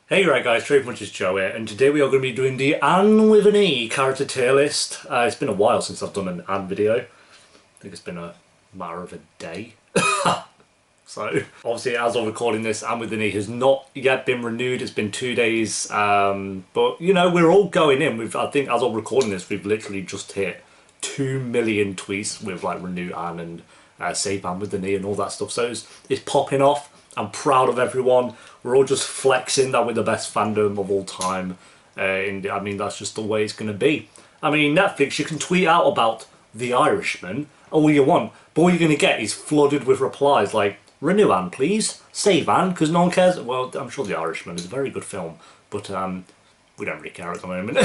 Hey right guys, Trade Punches Joe here, and today we are going to be doing the Anne with an E character tier list. It's been a while since I've done an Anne video. I think it's been a matter of a day. So, obviously as I'm recording this, Anne with an E has not yet been renewed. It's been 2 days, but you know, we're all going in. I think as I'm recording this, we've literally just hit 2 million tweets with like renew Anne and save Anne with an E and all that stuff. So it's popping off. I'm proud of everyone. We're all just flexing that we're the best fandom of all time. I mean, that's just the way it's going to be. I mean, Netflix, you can tweet out about The Irishman all you want, but all you're going to get is flooded with replies like, renew Anne, please. Save Anne, because no one cares. Well, I'm sure The Irishman is a very good film, but we don't really care at the moment.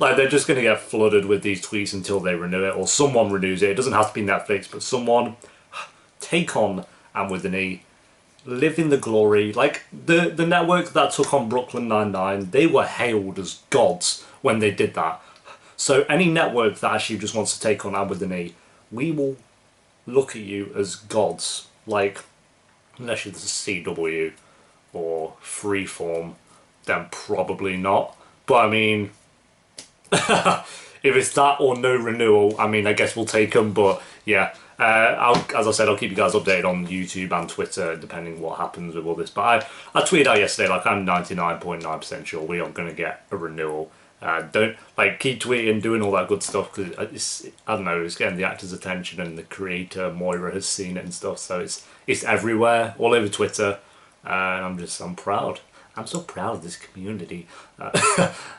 Like, they're just going to get flooded with these tweets until they renew it, or someone renews it. It doesn't have to be Netflix, but someone take on Anne with an E. Live in the glory. Like the network that took on Brooklyn Nine-Nine, they were hailed as gods when they did that. So any network that actually just wants to take on Anne with an E, we will look at you as gods. Like, unless you're the CW or Freeform, then probably not. But I mean, if it's that or no renewal, I mean, I guess we'll take them. But yeah, as I said, I'll keep you guys updated on YouTube and Twitter, depending what happens with all this. But I tweeted out yesterday, like, I'm 99.9% sure we are going to get a renewal. Don't, like, keep tweeting, doing all that good stuff, because I don't know, it's getting the actor's attention, and the creator, Moira, has seen it and stuff, so it's everywhere, all over Twitter, and I'm proud. I'm so proud of this community. But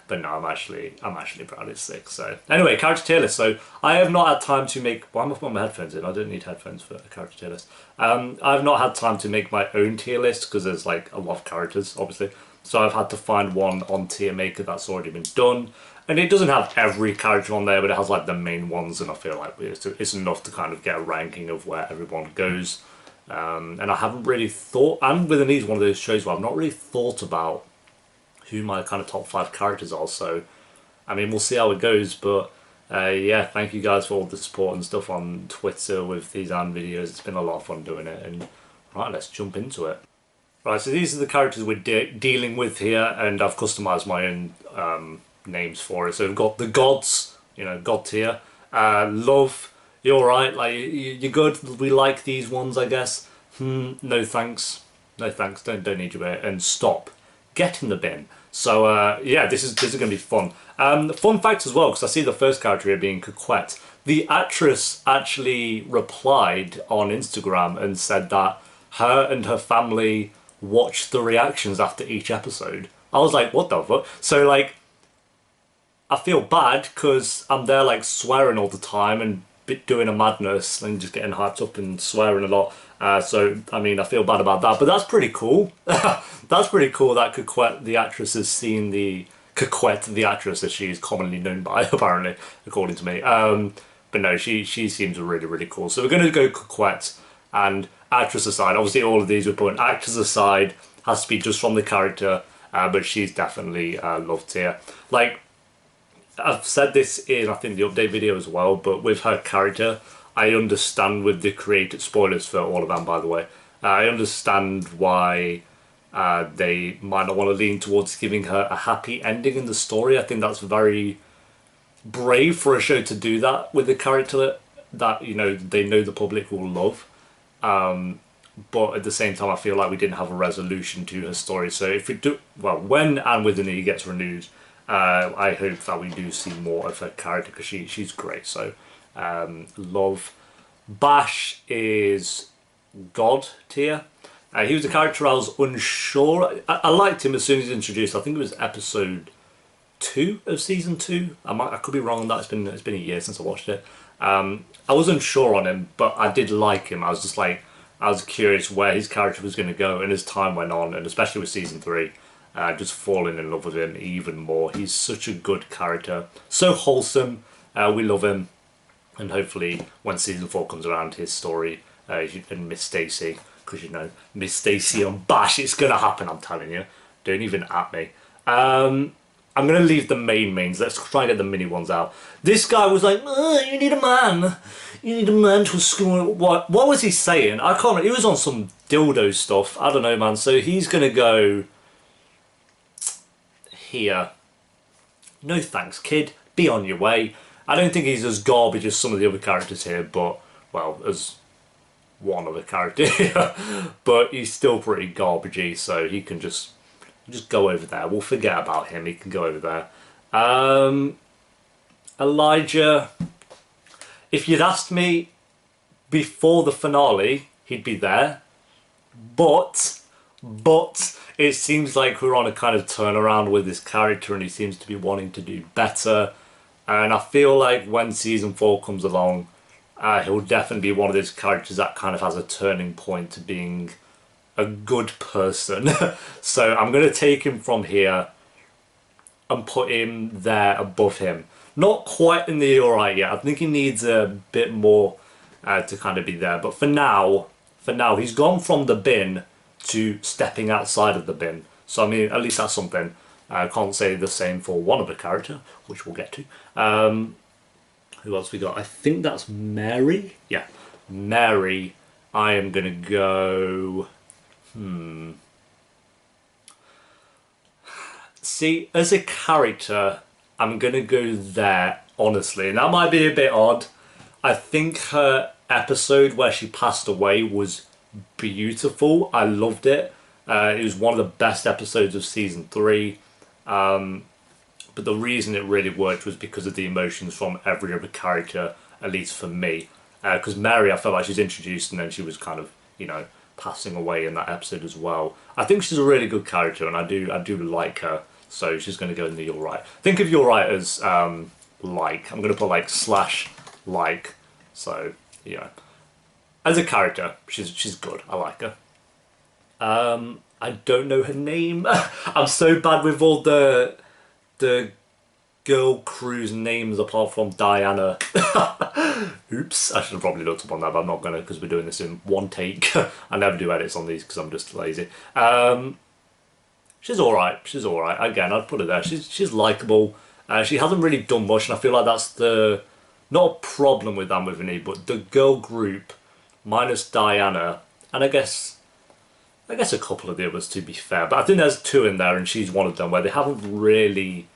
no, I'm actually proud. It's sick. So anyway, character tier list. So I have not had time to make. Why am I putting my headphones in? I don't need headphones for a character tier list. I've not had time to make my own tier list because there's like a lot of characters, obviously. So I've had to find one on Tier Maker that's already been done, and it doesn't have every character on there, but it has like the main ones, and I feel like it's enough to kind of get a ranking of where everyone goes. And I haven't really thought, and with an E is one of those shows where I've not really thought about who my kind of top 5 characters are, so I mean, we'll see how it goes. But yeah, thank you guys for all the support and stuff on Twitter with these Anne videos. It's been a lot of fun doing it, and right, let's jump into it. Right, so these are the characters we're dealing with here, and I've customized my own names for it. So we've got the gods, you know, god tier, love. You're alright, like, you're good, we like these ones, I guess. No thanks. No thanks, don't need you here. And stop. Get in the bin. So, yeah, this is going to be fun. Fun fact as well, because I see the first character here being Coquette. The actress actually replied on Instagram and said that her and her family watched the reactions after each episode. I was like, what the fuck? So, like, I feel bad because I'm there, like, swearing all the time and doing a madness and just getting hyped up and swearing a lot. So, I mean, I feel bad about that, but that's pretty cool. That's pretty cool that Coquette, the actress, has seen the... Coquette, the actress, as she's commonly known by, apparently, according to me. But no, she seems really, really cool. So we're going to go Coquette, and actress aside. Obviously, all of these we're putting actors aside. Has to be just from the character, but she's definitely loved here. Like, I've said this in, I think, the update video as well, but with her character, I understand with the created spoilers for all of them, by the way. I understand why they might not want to lean towards giving her a happy ending in the story. I think that's very brave for a show to do that with a character that, you know, they know the public will love. But at the same time, I feel like we didn't have a resolution to her story. So if we do, well, when Anne with an E gets renewed, I hope that we do see more of her character, because she's great. So, love. Bash is God tier. He was a character I was unsure. I liked him as soon as he was introduced. I think it was episode 2 of season 2. I could be wrong on that. It's been a year since I watched it. I was unsure on him, but I did like him. I was just like, I was curious where his character was going to go, and as time went on, and especially with season 3. Just falling in love with him even more. He's such a good character, so wholesome. We love him, and hopefully when season 4 comes around, his story and Miss Stacy, because you know Miss Stacy on Bash, it's gonna happen. I'm telling you. Don't even at me. I'm gonna leave the mains. Let's try and get the mini ones out. This guy was like, "You need a man. You need a man to school." What was he saying? I can't remember. He was on some dildo stuff. I don't know, man. So he's gonna go. here. No thanks, kid. Be on your way. I don't think he's as garbage as some of the other characters here, but, well, as one other character here. But he's still pretty garbagey, so he can just go over there. We'll forget about him. He can go over there. Elijah, if you'd asked me before the finale, he'd be there. But it seems like we're on a kind of turnaround with this character and he seems to be wanting to do better. And I feel like when season 4 comes along, he'll definitely be one of those characters that kind of has a turning point to being a good person. So I'm going to take him from here and put him there above him. Not quite in the alright yet. I think he needs a bit more to kind of be there. But for now, he's gone from the bin to stepping outside of the bin. So I mean, at least that's something. I can't say the same for one other character, which we'll get to. Who else we got? I think that's Mary. Yeah, Mary. I am gonna go. See, as a character, I'm gonna go there, honestly, and that might be a bit odd. I think her episode where she passed away was beautiful. I loved it. It was one of the best episodes of season 3. But the reason it really worked was because of the emotions from every other character, at least for me. Because Mary, I felt like she's introduced and then she was kind of, you know, passing away in that episode as well. I think she's a really good character and I do like her. So she's going to go in the You're Right. Think of You're Right as like. I'm going to put like / like. So, yeah. As a character, she's good. I like her. I don't know her name. I'm so bad with all the girl crew's names apart from Diana. Oops, I should have probably looked up on that, but I'm not gonna because we're doing this in one take. I never do edits on these because I'm just lazy. She's alright. She's alright. Again, I'd put her there. She's likable. She hasn't really done much, and I feel like that's the not a problem with Anne with an E, but the girl group minus Diana, and I guess a couple of the others, to be fair. But I think there's 2 in there, and she's one of them, where they haven't really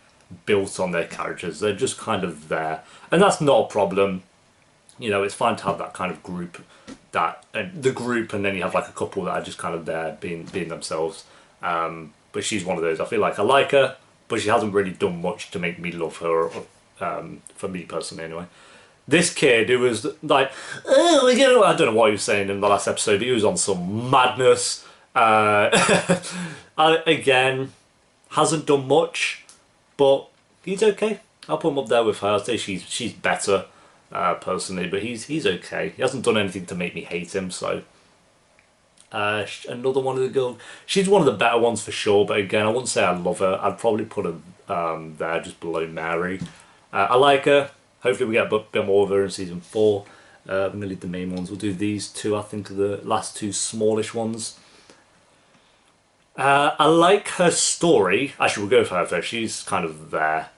built on their characters. They're just kind of there. And that's not a problem. You know, it's fine to have that kind of group, the group, and then you have like a couple that are just kind of there, being themselves. But she's one of those. I feel like I like her, but she hasn't really done much to make me love her, for me personally anyway. This kid who was like, oh, I don't know what he was saying in the last episode, but he was on some madness. Again, hasn't done much, but he's okay. I'll put him up there with her. I'd say she's better, personally, but he's okay. He hasn't done anything to make me hate him, so. Another one of the girls. She's one of the better ones for sure, but again, I wouldn't say I love her. I'd probably put her there just below Mary. I like her. Hopefully we get a bit more of her in season 4. I'm going to leave the main ones. We'll do these 2, I think, are the last 2 smallish ones. I like her story. Actually, we'll go for her first. She's kind of there.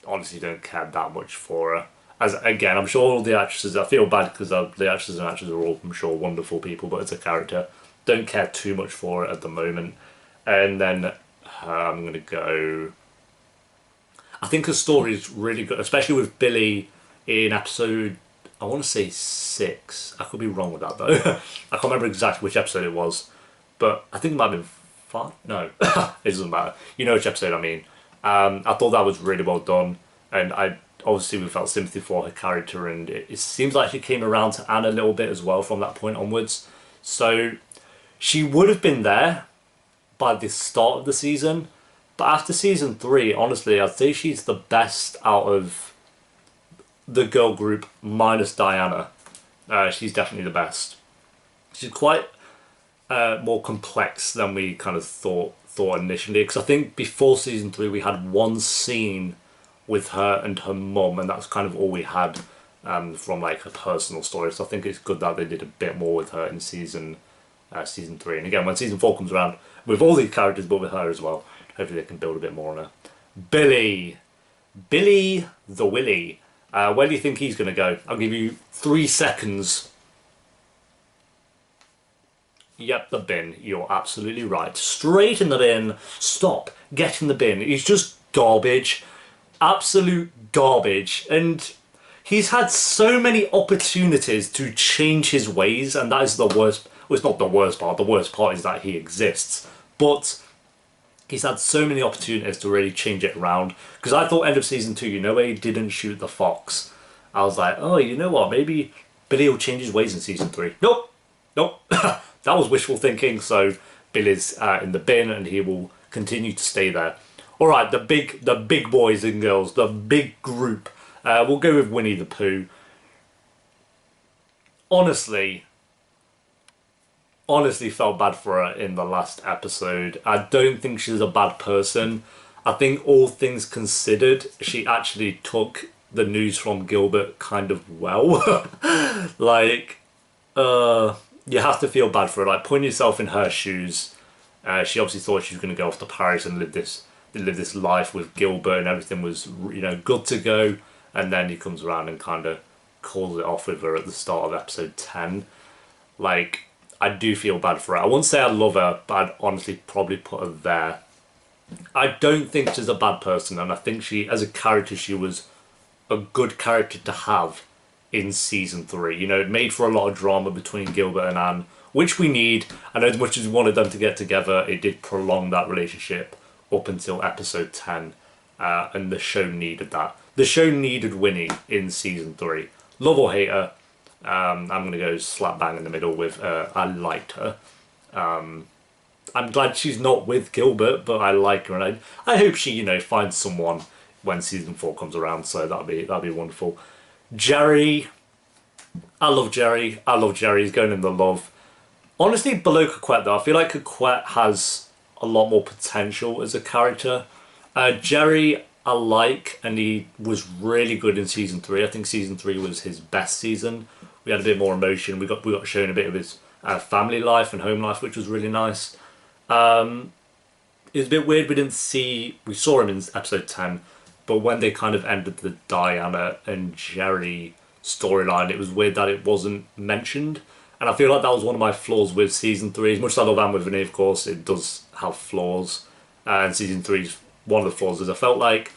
Honestly, don't care that much for her. As again, I'm sure all the actresses, I feel bad because the actresses and actors are all, I'm sure, wonderful people, but as a character, don't care too much for it at the moment. And then I'm going to go. I think her story is really good, especially with Billy in episode, I want to say 6. I could be wrong with that though. I can't remember exactly which episode it was, but I think it might have been 5. No, it doesn't matter. You know which episode I mean. I thought that was really well done, and obviously we felt sympathy for her character, and it seems like she came around to Anne a little bit as well from that point onwards. So she would have been there by the start of the season, but after season 3, honestly, I'd say she's the best out of the girl group minus Diana. She's definitely the best. She's quite more complex than we kind of thought initially, because I think before season 3 we had one scene with her and her mum, and that's kind of all we had from like her personal story. So I think it's good that they did a bit more with her in season 3. And again, when season 4 comes around, with all these characters, but with her as well, hopefully they can build a bit more on her. Billy the Willy. Where do you think he's going to go? I'll give you 3 seconds. Yep, the bin. You're absolutely right. Straight in the bin. Stop. Get in the bin. He's just garbage. Absolute garbage. And he's had so many opportunities to change his ways, and that is the worst. Well, it's not the worst part. The worst part is that he exists. But he's had so many opportunities to really change it around. Because I thought end of season 2, you know, where he didn't shoot the fox. I was like, oh, you know what? Maybe Billy will change his ways in season 3. Nope. Nope. That was wishful thinking. So Billy's in the bin, and he will continue to stay there. All right, the big boys and girls, the big group. We'll go with Winnie the Pooh. Honestly felt bad for her in the last episode. I don't think she's a bad person. I think all things considered, she actually took the news from Gilbert kind of well. Like, you have to feel bad for her. Like, putting yourself in her shoes. She obviously thought she was going to go off to Paris and live this life with Gilbert, and everything was, you know, good to go. And then he comes around and kind of calls it off with her at the start of episode 10. Like, I do feel bad for her. I wouldn't say I love her, but I'd honestly probably put her there. I don't think she's a bad person, and I think she, as a character, she was a good character to have in season 3. You know, it made for a lot of drama between Gilbert and Anne, which we need. And as much as we wanted them to get together, it did prolong that relationship up until episode 10. And the show needed that. The show needed Winnie in season 3. Love or hate her, I'm going to go slap bang in the middle with I liked her. I'm glad she's not with Gilbert, but I like her, and I hope she, you know, finds someone when season 4 comes around. So that'd be wonderful. Jerry, I love Jerry. I love Jerry. He's going in the love. Honestly, below Coquette though, I feel like Coquette has a lot more potential as a character. Jerry, I like, and he was really good in season 3. I think season 3 was his best season. We had a bit more emotion. We got shown a bit of his family life and home life, which was really nice. It was a bit weird. We saw him in episode 10, but when they kind of ended the Diana and Jerry storyline, it was weird that it wasn't mentioned. And I feel like that was one of my flaws with season 3. As much as I love Anne with Vinny, of course, it does have flaws. And season 3's one of the flaws is I felt like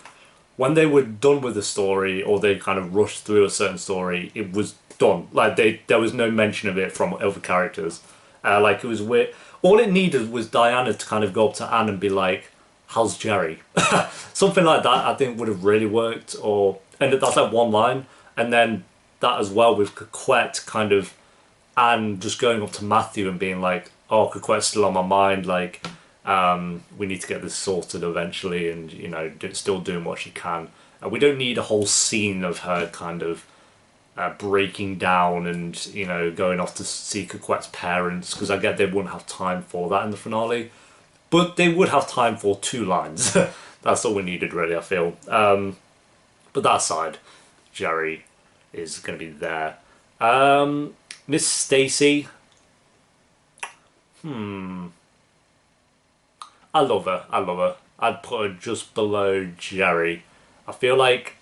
when they were done with the story, or they kind of rushed through a certain story, it was done. Like, there was no mention of it from other characters. Like, it was weird. All it needed was Diana to kind of go up to Anne and be like, how's Jerry? Something like that I think would have really worked. And that's like one line. And then that as well with Coquette kind of, Anne just going up to Matthew and being like, oh, Coquette's still on my mind, like, we need to get this sorted eventually, and, you know, still doing what she can. We don't need a whole scene of her kind of breaking down and, you know, going off to see Coquette's parents, because I get they wouldn't have time for that in the finale. But they would have time for 2 lines. That's all we needed, really, I feel. But that aside, Jerry is going to be there. Miss Stacy. I love her. I love her. I'd put her just below Jerry. I feel like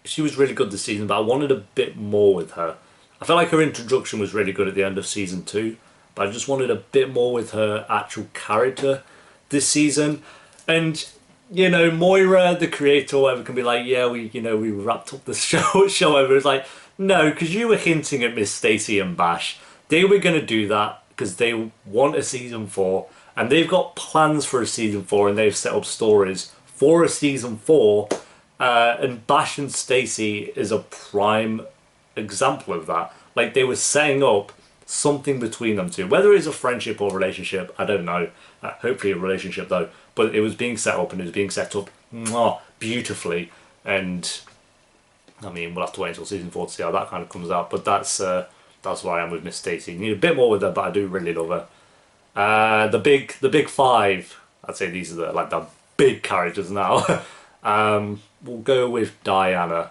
she was really good this season, but I wanted a bit more with her. I felt like her introduction was really good at the end of season 2, but I just wanted a bit more with her actual character this season. And, you know, Moira, the creator, or whatever, can be like, yeah, we wrapped up the show over. It's like, no, because you were hinting at Miss Stacy and Bash. They were going to do that because they want a season 4, and they've got plans for a season 4, and they've set up stories for a season 4. And Bash and Stacy is a prime example of that. Like, they were setting up something between them two. Whether it's a friendship or relationship, I don't know. Hopefully a relationship though. But it was being set up, and it was being set up beautifully. And I mean, we'll have to wait until season 4 to see how that kind of comes out. But that's where I am with Miss Stacy. Need a bit more with her, but I do really love her. The big 5. I'd say these are the big characters now. We'll go with Diana.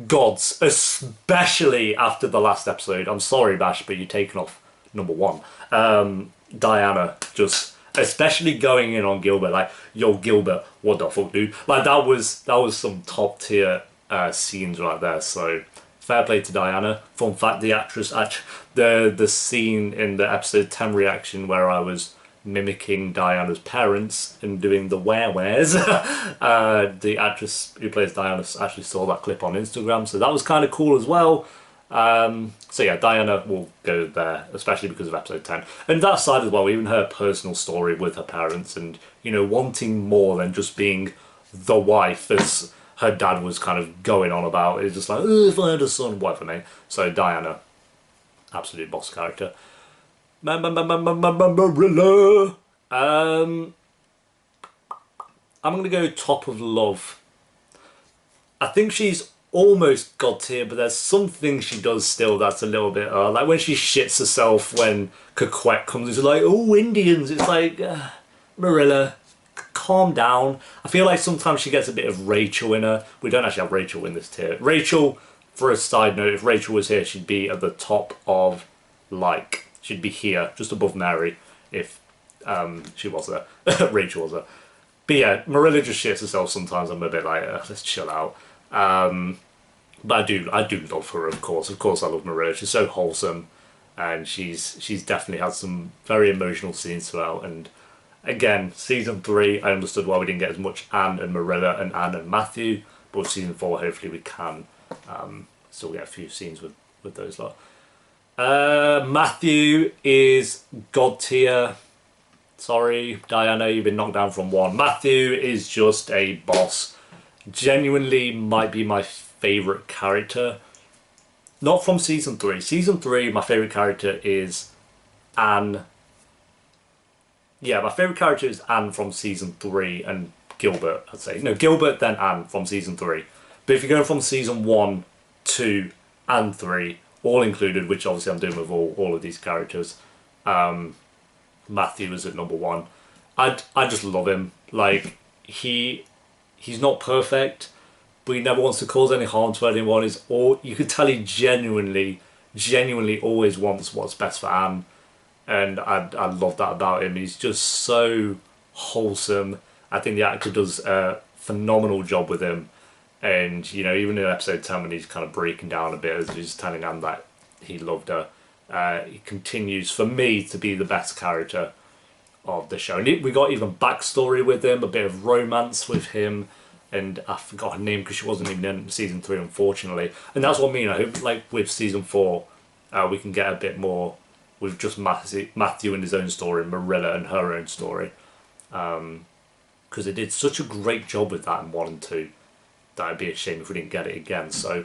Gods, especially after the last episode. I'm sorry, Bash, but you're taking off number 1. Diana, just especially going in on Gilbert, like, yo, Gilbert, what the fuck, dude? Like, that was some top tier scenes right there. So fair play to Diana. Fun fact, the actress, the scene in the episode 10 reaction where I was mimicking Diana's parents and doing the where-wheres, the actress who plays Diana actually saw that clip on Instagram, so that was kind of cool as well. So yeah, Diana will go there, especially because of episode 10. And that side as well, even her personal story with her parents and, you know, wanting more than just being the wife, as her dad was kind of going on about. It's just like, oh, if I had a son, whatever, mate. So Diana, absolute boss character. Marilla. I'm gonna go top of love. I think she's almost god tier, but there's something she does still that's a little bit like when she shits herself when Coquette comes into like, oh, Indians. It's like, Marilla, calm down. I feel like sometimes she gets a bit of Rachel in her. We don't actually have Rachel in this tier. Rachel, for a side note, if Rachel was here, she'd be at the top of like. She'd be here, just above Mary, if she was there. Rachel was there. But yeah, Marilla just shits herself sometimes. I'm a bit like, let's chill out. But I do love her, of course. Of course I love Marilla. She's so wholesome. And she's definitely had some very emotional scenes throughout. And again, season 3, I understood why we didn't get as much Anne and Marilla and Anne and Matthew. But with season 4, hopefully we can still get a few scenes with those lot. Matthew is god tier. Sorry, Diana, you've been knocked down from 1. Matthew is just a boss. Genuinely might be my favourite character. Not from season 3. Season 3, my favourite character is Anne. Yeah, my favourite character is Anne from season 3 and Gilbert, I'd say. No, Gilbert, then Anne from season 3. But if you're going from season 1, 2 and 3, all included, which obviously I'm doing with all of these characters, Matthew is at number 1. I just love him. Like, he's not perfect, but he never wants to cause any harm to anyone. You could tell he genuinely always wants what's best for Anne, and I love that about him. He's just so wholesome. I think the actor does a phenomenal job with him. And, you know, even in episode 10 when he's kind of breaking down a bit as he's telling Anne that he loved her, he continues, for me, to be the best character of the show. And we got even backstory with him, a bit of romance with him, and I forgot her name because she wasn't even in season 3, unfortunately. And that's what I mean. I hope, like, with season 4, we can get a bit more with just Matthew and his own story, and Marilla and her own story. Because they did such a great job with that in 1 and 2. That would be a shame if we didn't get it again. So,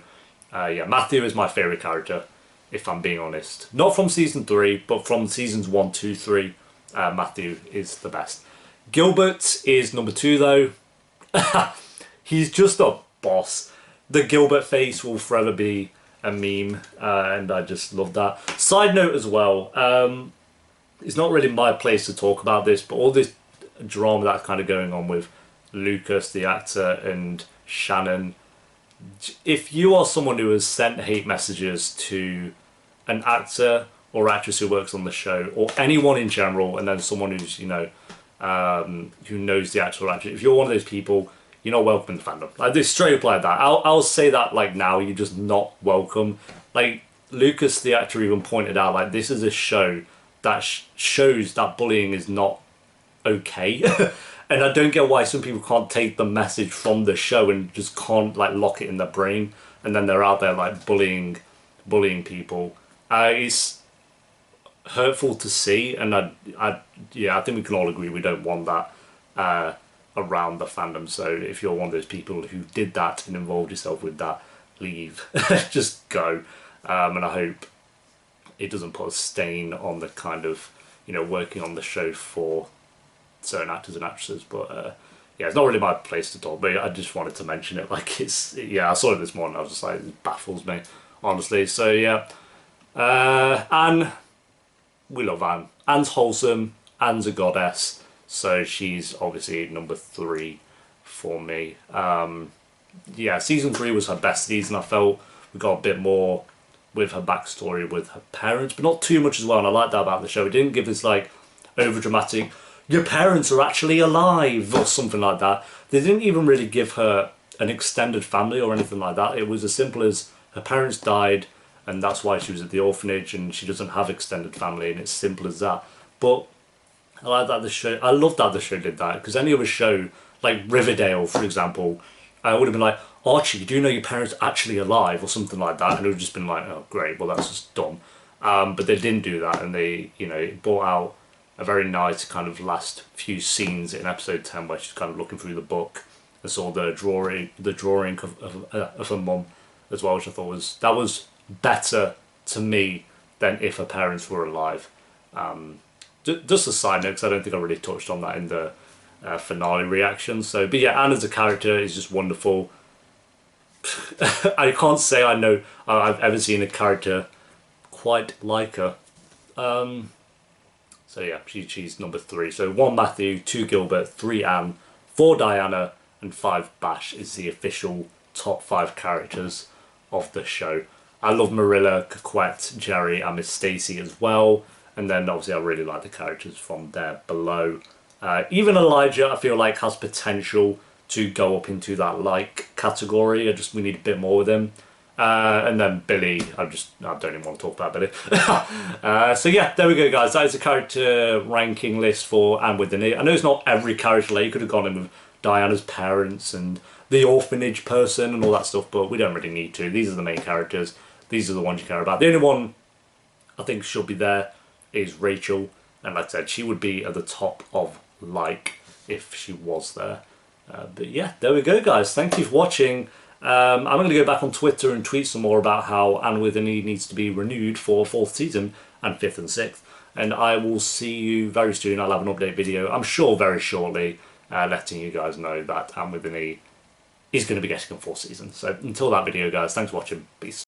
yeah, Matthew is my favourite character, if I'm being honest. Not from season 3, but from seasons 1, 2, 3, Matthew is the best. Gilbert is number 2, though. He's just a boss. The Gilbert face will forever be a meme, and I just love that. Side note as well, it's not really my place to talk about this, but all this drama that's kind of going on with Lucas, the actor, and Shannon. If you are someone who has sent hate messages to an actor or actress who works on the show, or anyone in general, and then someone who's, you know, who knows the actor or actress, if you're one of those people, you're not welcome in the fandom. Like, this straight up like that. I'll say that, like, now, you're just not welcome. Like, Lucas, the actor, even pointed out, like, this is a show that shows that bullying is not okay. And I don't get why some people can't take the message from the show and just can't, like, lock it in their brain, and then they're out there, like, bullying people. It's hurtful to see, and yeah, I think we can all agree we don't want that around the fandom. So if you're one of those people who did that and involved yourself with that, leave. Just go. And I hope it doesn't put a stain on the kind of, you know, working on the show for certain actors and actresses. But yeah, it's not really my place to talk, but I just wanted to mention it. Like, yeah, I saw it this morning, I was just like, it baffles me, honestly. So yeah, Anne, we love Anne. Anne's wholesome, Anne's a goddess, so she's obviously number 3 for me. Yeah, season 3 was her best season. I felt we got a bit more with her backstory with her parents, but not too much as well, and I like that about the show. It didn't give this, like, over dramatic, your parents are actually alive, or something like that. They didn't even really give her an extended family or anything like that. It was as simple as her parents died, and that's why she was at the orphanage, and she doesn't have extended family, and it's simple as that. But I like that the show. I love that the show did that, because any other show, like Riverdale, for example, I would have been like, Archie, do you know your parents are actually alive, or something like that, and it would have just been like, oh great, well that's just dumb. But they didn't do that, and they, it brought out a very nice kind of last few scenes in episode 10 where she's kind of looking through the book and saw the drawing of her mum as well, which I thought was better to me than if her parents were alive. Just a side note, because I don't think I really touched on that in the finale reaction. So, but yeah, Anne as a character is just wonderful. I can't say I know I've ever seen a character quite like her. So yeah, she's number 3. So 1 Matthew, 2 Gilbert, 3 Anne, 4 Diana, and 5 Bash is the official top 5 characters of the show. I love Marilla, Coquette, Jerry, and Miss Stacy as well. And then obviously I really like the characters from there below. Even Elijah, I feel like, has potential to go up into that like category. We need a bit more with him. And then Billy, I don't even want to talk about Billy. So yeah, there we go, guys. That is a character ranking list for Anne with an E. I know it's not every character. Like, you could have gone in with Diana's parents and the orphanage person and all that stuff, but we don't really need to. These are the main characters. These are the ones you care about. The only one I think should be there is Rachel, and like I said, she would be at the top of like if she was there. But yeah, there we go, guys. Thank you for watching. I'm going to go back on Twitter and tweet some more about how Anne with an E needs to be renewed for 4th season and 5th and 6th. And I will see you very soon. I'll have an update video, I'm sure very shortly, letting you guys know that Anne with an E is going to be getting a 4th season. So until that video, guys, thanks for watching. Peace.